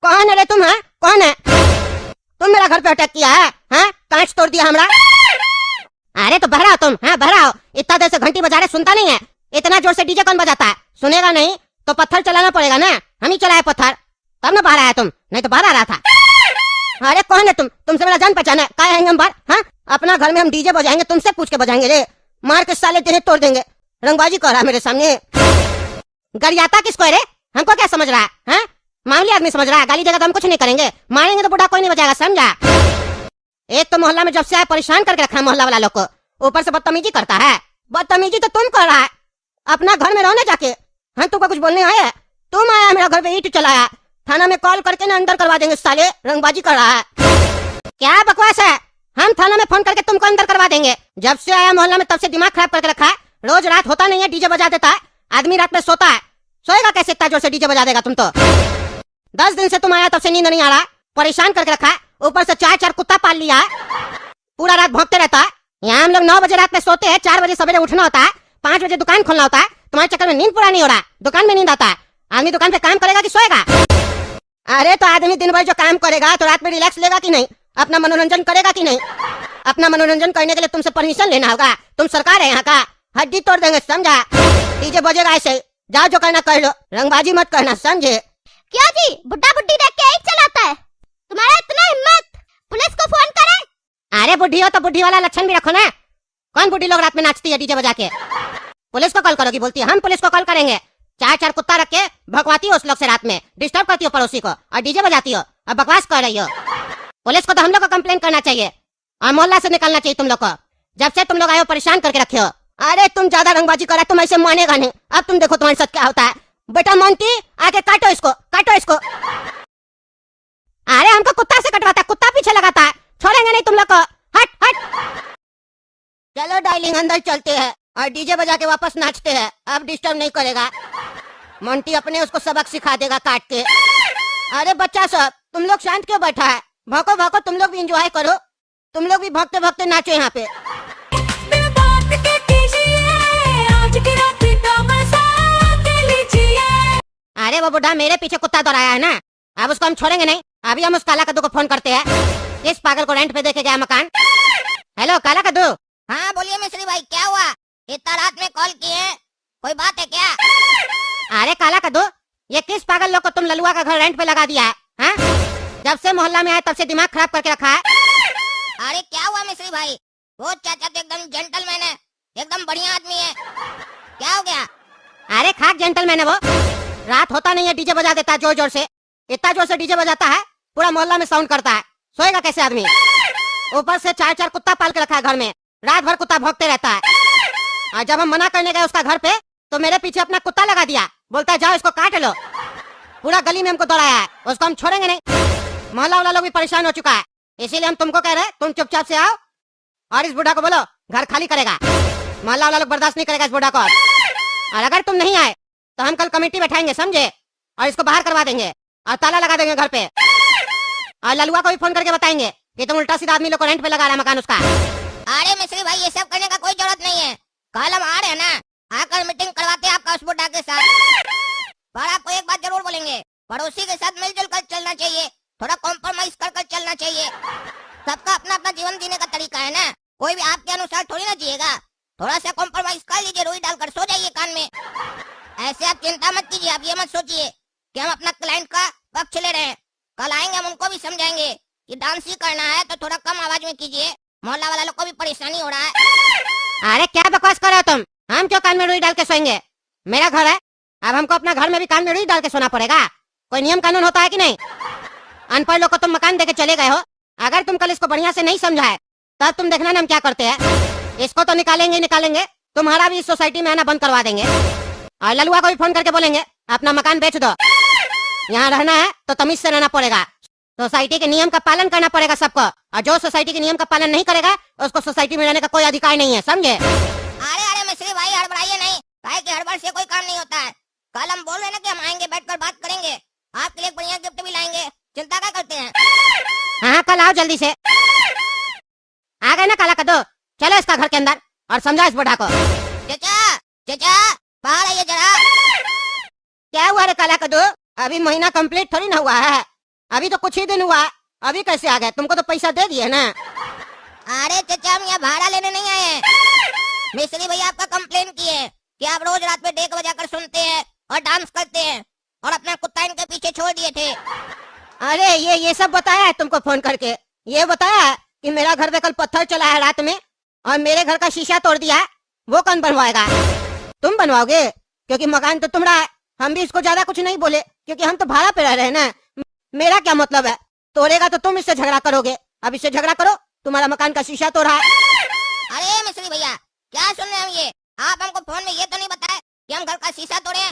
कौन है रे तुम? है कौन है तुम? मेरा घर पे अटैक किया है? कांच तोड़ दिया हमरा। अरे तो बहराओ तुम, बहराओ। इतना देर से घंटी बजा रहे, सुनता नहीं है? इतना जोर से डीजे कौन बजाता है? सुनेगा नहीं तो पत्थर चलाना पड़ेगा ना। हम ही चलाए पत्थर, तब ना बाहर आया तुम, नहीं तो बाहर आ रहा था। अरे कौन है तुम? तुमसे मेरा जान पहचान है? क्या आएंगे हम बाहर? अपना घर में हम डीजे बजाएंगे, तुमसे पूछ के बजाएंगे रे। मार के साले तेरे तोड़ देंगे। रंगबाजी कर रहा है मेरे सामने। गरियाता किसको है रे? हमको क्या समझ रहा है? मामूली आदमी समझ रहा है? गाली देगा तो हम कुछ नहीं करेंगे, मारेंगे तो बुढ़ा कोई नहीं बजाएगा, समझा? एक तो मोहल्ला में जब से आया परेशान करके रखा है मोहल्ला वाला लोग को, ऊपर से बदतमीजी करता है। बदतमीजी तो तुम कर रहा है, अपना घर में रहो ना जाके। हम तुमको कुछ बोलने आए? तुम आया मेरा घर पे ईंट चलाया, थाना में कॉल करके ना अंदर करवा देंगे साले। रंगबाजी कर रहा है, क्या बकवास है? हम थाना में फोन करके तुमको अंदर करवा देंगे। जब से आया मोहल्ला में तब से दिमाग खराब करके रखा है। रोज रात होता नहीं है डीजे बजा देता है। आदमी रात में सोता है, सोएगा कैसे? इतना जोर से डीजे बजा देगा तुम तो। 10 दिन से तुम आया तब से नींद नहीं आ रहा, परेशान करके रखा है। ऊपर से 4 कुत्ता पाल लिया है, पूरा रात भौंकते रहता है। यहाँ हम लोग 9 बजे रात में सोते हैं, 4 बजे सवेरे उठना होता है, 5 बजे दुकान खोलना होता है। तुम्हारे चक्कर में नींद पूरा नहीं हो रहा, दुकान में नींद आता है। आदमी दुकान पे काम करेगा कि सोएगा? अरे तो आदमी दिन भर जो काम करेगा तो रात में रिलैक्स लेगा कि नहीं? अपना मनोरंजन करेगा कि नहीं? अपना मनोरंजन करने के लिए तुमसे परमिशन लेना होगा। तुम सरकार है यहाँ का, हड्डी तोड़ देंगे, समझा? डीजे बजेगा ऐसे, जाओ जो करना कर लो, रंगबाजी मत करना, समझे? क्या जी, बुड्ढा बुड्ढी देख के एक चलाता है? तुम्हारा इतना हिम्मत, पुलिस को फोन करे? अरे बुढ़ी हो तो बुढ़ी वाला लक्षण भी रखो ना। कौन बुढ़ी लोग रात में नाचती है डीजे बजा के? पुलिस को कॉल करोगी बोलती है? हम पुलिस को कॉल करेंगे। 4 कुत्ता रख के भगवाती हो उस लोग से, रात में डिस्टर्ब करती हो पड़ोसी को और डीजे बजाती हो और बकवास कर रही हो। पुलिस को तो हम लोग को कंप्लेन करना चाहिए और मोहल्ला से निकालना चाहिए तुम लोग को। जब से तुम लोग आए हो परेशान करके रखे हो। अरे तुम ज्यादा रंगबाजी कर रहे, तुम ऐसे मानेगा नहीं। अब तुम देखो तुम्हारे साथ क्या होता है। बेटा मोंटी, आके काटो इसको, काटो इसको। अरे हमको कुत्ता से कटवाता है, कुत्ता पीछे लगाता है, छोड़ेंगे नहीं तुम लोग को। हट हट। चलो डार्लिंग, अंदर चलते हैं और डीजे बजा के वापस नाचते हैं। अब डिस्टर्ब नहीं करेगा मोंटी, अपने उसको सबक सिखा देगा काट के। अरे बच्चा सब, तुम लोग शांत क्यों बैठा है? भौंको भौंको, तुम लोग भी एंजॉय करो। तुम लोग भी भौंकते भौंकते नाचो यहाँ पे। अरे वो बुढ़ा मेरे पीछे कुत्ता दौड़ाया है ना, अब उसको हम छोड़ेंगे नहीं। अभी हम उस काला कद्दू को फोन करते हैं, किस पागल को रेंट पे देके गया मकान। हेलो काला कद्दू। हाँ बोलिए मिस्त्री भाई, क्या हुआ? इतना रात में कॉल किए, कोई बात है क्या? अरे काला कद्दू, ये किस पागल लोग को तुम ललुआ का घर रेंट पे लगा दिया है? जब से मोहल्ला में आए तब से दिमाग खराब करके रखा है। अरे क्या हुआ मिस्त्री भाई? वो चाचा तो एकदम जेंटलमैन है, एकदम बढ़िया आदमी है, क्या हो गया? अरे खाक जेंटलमैन है वो, रात होता नहीं है डीजे बजा देता है जोर जोर से। इतना जोर से डीजे बजाता है, पूरा मोहल्ला में साउंड करता है। सोएगा कैसे आदमी? ऊपर से 4 कुत्ता पाल के रखा है घर में, रात भर कुत्ता भौंकते रहता है। और जब हम मना करने गए उसका घर पे तो मेरे पीछे अपना कुत्ता लगा दिया, बोलता है जाओ इसको काट लो। पूरा गली में हमको दौड़ाया है, उसको हम छोड़ेंगे नहीं। मोहल्ला वाला लोग भी परेशान हो चुका है, इसीलिए हम तुमको कह रहे हैं तुम चुपचाप से आओ और इस बुढ़ा को बोलो घर खाली करेगा। मोहल्ला वाला लोग बर्दाश्त नहीं करेगा इस बुढ़ा को। और अगर तुम नहीं आए तो हम कल कमेटी बैठाएंगे, समझे? और इसको बाहर करवा देंगे और ताला लगा देंगे घर पे। और ललुआ को भी फोन करके बताएंगे कि तुम उल्टा सीधा आदमी लोग को रेंट पे लगा रहा है मकान उसका। अरे मिस्त्री भाई, ये सब करने का कोई जरूरत नहीं है। कल हम आ रहे हैं ना, आकर मीटिंग करवाते हैं आपका उस बुड्ढा के साथ। पर आपको एक बात जरूर बोलेंगे, पड़ोसी के साथ मिलजुल कर चलना चाहिए, थोड़ा कॉम्प्रोमाइज कर चलना चाहिए। सबका अपना अपना जीवन जीने का तरीका है ना, कोई भी आपके अनुसार थोड़ी ना जिएगा। थोड़ा सा कॉम्प्रोमाइज कर लीजिए, रुई डालकर सो जाइए कान में। ऐसे आप चिंता मत कीजिए, आप ये मत सोचिए कि हम अपना क्लाइंट का पक्ष ले रहे हैं। कल आएंगे हम उनको भी समझाएंगे कि डांस ही करना है तो थोड़ा कम आवाज में कीजिए, मोहल्ला वाला लोग को भी परेशानी हो रहा है। अरे क्या बकवास कर रहे हो तुम? हम क्यों कान में रुई डाल के सोएंगे? मेरा घर है, अब हमको अपना घर में भी कान में रुई डाल के सोना पड़ेगा? कोई नियम कानून होता है कि नहीं? अनपढ़ लोग को तुम मकान देके चले गए हो, अगर तुम कल इसको बढ़िया से नहीं समझाए तब तुम देखना ना हम क्या करते हैं। इसको तो निकालेंगे निकालेंगे, तुम्हारा भी इस सोसाइटी में आना बंद करवा देंगे। और ललुआ को भी फोन करके बोलेंगे अपना मकान बेच दो। यहाँ रहना है तो तमीज से रहना पड़ेगा, सोसाइटी के नियम का पालन करना पड़ेगा सबको। और जो सोसाइटी के नियम का पालन नहीं करेगा उसको सोसाइटी में रहने का कोई अधिकार नहीं है, समझे? अरे अरे मिस्त्री भाई, हड़बड़ाइए नहीं, काहे कि हड़बड़ से कोई काम नहीं होता है। कल हम बोल रहे हैं ना कि हम आएंगे, बैठकर बात करेंगे, आपके लिए एक बढ़िया गिफ्ट भी लाएंगे। चिंता क्या करते हैं? हाँ कल आओ जल्दी से। आ गए ना काला कद्दू, चलो इसका घर के अंदर और समझाओ इस बुढ़ा को। चाचा चाचा बाहर आइए जरा। क्या हुआ रे काला कद्दू? अभी महीना कंप्लीट थोड़ी ना हुआ है, अभी तो कुछ ही दिन हुआ, अभी कैसे आ गए? तुमको तो पैसा दे दिए ना। अरे चचा, हम यहाँ भाड़ा लेने नहीं आए हैं। मिस्त्री भैया आपका कंप्लेन किए कि आप रोज रात में डेक बजाकर सुनते हैं और डांस करते हैं, और अपना कुत्ता इनके पीछे छोड़ दिए थे। अरे ये सब बताया है तुमको फोन करके? ये बताया कि मेरा घर पे कल पत्थर चला है रात में और मेरे घर का शीशा तोड़ दिया है, वो कौन बनवाएगा? तुम बनवाओगे? क्योंकि मकान तो तुम्हारा है। हम भी इसको ज्यादा कुछ नहीं बोले क्योंकि हम तो भाड़ा पे रह रहे हैं ना। मेरा क्या मतलब है? तोड़ेगा तो तुम इससे झगड़ा करोगे, अब इससे झगड़ा करो, तुम्हारा मकान का शीशा तोड़ा है। अरे मिस्त्री भैया, क्या सुन रहे हैं हम ये? आप हमको फोन में ये तो नहीं बताए कि हम घर का शीशा तोड़े हैं।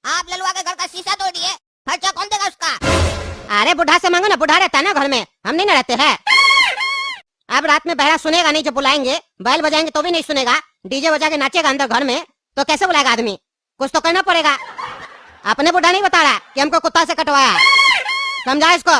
आप ललुआ के घर का शीशा तोड़ दिए, खर्चा कौन देगा उसका? अरे बुढ़ा से मांगो ना, बुढ़ा रहता है ना घर में, हम नहीं ना रहते हैं। अब रात में बहरा सुनेगा नहीं, जब बुलाएंगे बैल बजाएंगे तो भी नहीं सुनेगा, डीजे बजा के नाचेगा अंदर घर में, तो कैसे बुलाएगा आदमी? कुछ तो करना पड़ेगा। अपने बुढ़ा नहीं बता रहा कि हमको कुत्ता से कटवाया, समझा इसको?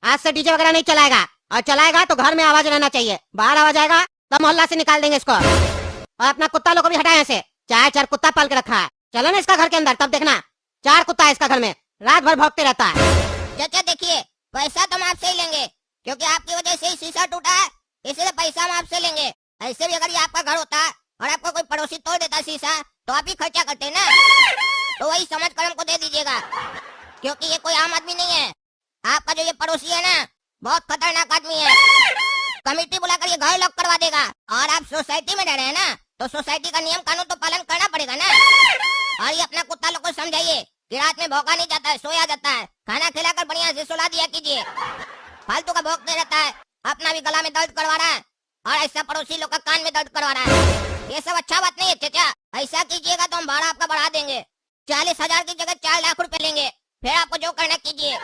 आज से डीजे वगैरह नहीं चलाएगा, और चलाएगा तो घर में आवाज रहना चाहिए, बाहर आवाज आएगा तब मोहल्ला से निकाल देंगे इसको। और अपना कुत्ता लोग को भी हटाए यहाँ से, 4 कुत्ता पाल के रखा है। चलो ना इसका घर के अंदर, तब देखना 4 कुत्ता है इसका घर में, रात भर भौंकते रहता है। चाचा देखिए, पैसा तो हम आपसे ही लेंगे क्योंकि आपकी वजह से ही शीशा टूटा है, इसलिए पैसा हम आपसे लेंगे। ऐसे भी अगर ये आपका घर होता और आपका कोई पड़ोसी तोड़ देता शीशा तो आप ही खर्चा करते ना, तो वही समझ कर हमको दे दीजिएगा, क्योंकि ये कोई आम आदमी नहीं है। आपका जो ये पड़ोसी है ना, बहुत खतरनाक आदमी है। कमेटी बुलाकर ये घर लॉक करवा देगा, और आप सोसाइटी में रह रहे हैं ना, तो सोसाइटी का नियम कानून तो पालन करना पड़ेगा ना। और ये अपना कुत्ता लोग को समझाइए कि रात में भौंका नहीं जाता है, सोया जाता है, खाना खिलाकर बढ़िया से सुला दिया कीजिए। फालतू का भौंकते रहता है, अपना भी गला में दर्द करवा रहा है और ऐसा पड़ोसी लोग का कान में दर्द करवा रहा है। ये सब अच्छा बात नहीं है चाचा। ऐसा कीजिएगा तो हम भाड़ा आपका बढ़ा देंगे, 40,000 की जगह 4 लाख रुपए लेंगे, फिर आपको जो करना कीजिए।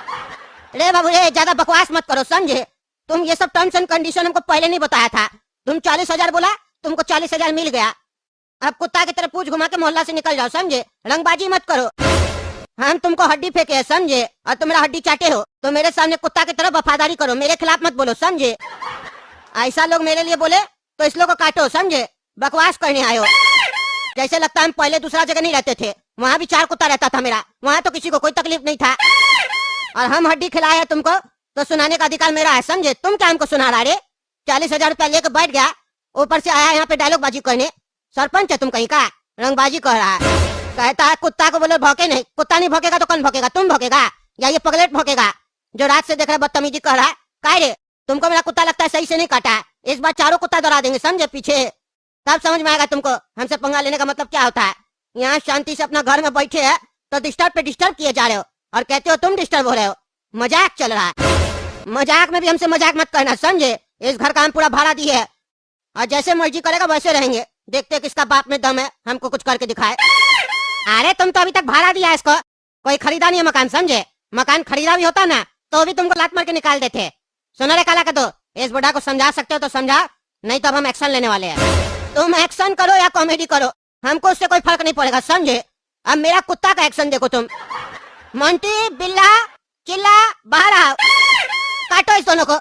रे बाबू रे, ज्यादा बकवास मत करो, समझे? तुम ये सब टर्म्स एंड कंडीशन हमको पहले नहीं बताया था। तुम 40,000 बोला, तुमको 40,000 मिल गया। अब कुत्ता की तरह पूछ घुमा के मोहल्ला से निकल जाओ, समझे? रंगबाजी मत करो। हम तुमको हड्डी फेंके है, समझे? और तुम मेरा हड्डी चाटे हो, तो मेरे सामने कुत्ता की तरह वफादारी करो, मेरे खिलाफ मत बोलो, समझे? ऐसा लोग मेरे लिए बोले तो इस लोग को काटो, समझे? बकवास करने आए हो। जैसे लगता है हम पहले दूसरा जगह नहीं रहते थे, वहाँ भी 4 कुत्ता रहता था मेरा, वहाँ तो किसी को कोई तकलीफ नहीं था। और हम हड्डी खिलाए तुमको तो सुनाने का अधिकार मेरा है, समझे? तुम क्या हमको सुना रहा रे? 40,000 रुपया लेकर बैठ गया, ऊपर से आया यहाँ पे डायलॉग बाजी करने। सरपंच है तुम कहीं का? रंगबाजी कर रहा है, कहता है कुत्ता को बोलो भौंके नहीं। कुत्ता नहीं भौंकेगा तो कौन भौंकेगा? तुम भौंकेगा या ये पगलेट भौंकेगा जो रात से देख रहा बदतमीजी कर रहा है? काय रे, तुमको मेरा कुत्ता लगता है सही से नहीं काटा है, इस बार 4 कुत्ता दौड़ा देंगे, समझे? पीछे तब समझ में आएगा तुमको हमसे पंगा लेने का मतलब क्या होता है। यहाँ शांति से अपना घर में बैठे है तो डिस्टर्ब पे डिस्टर्ब किए जा रहे हो और कहते हो तुम डिस्टर्ब हो रहे हो। मजाक चल रहा है, मजाक में भी हमसे मजाक मत करना, समझे? इस घर का हम पूरा भाड़ा दिए है और जैसे मर्जी करेगा वैसे रहेंगे। देखते किसका बाप में दम है, हमको कुछ करके दिखाए। अरे तुम तो अभी तक भाड़ा दिया है इसको, कोई खरीदा नहीं है मकान, समझे? मकान खरीदा भी होता ना तो भी तुमको लात मार के निकाल देते। सुनो रे काला का दो, इस बुढ़ा को समझा सकते हो तो समझा, नहीं तो अब हम एक्शन लेने वाले हैं। तुम एक्शन करो या कॉमेडी करो, हमको उससे कोई फर्क नहीं पड़ेगा, समझे? अब मेरा कुत्ता का एक्शन देखो तुम। मोंटी, बिल्ला, चिल्ला, बाहर आओ, काटो इस दोनों को।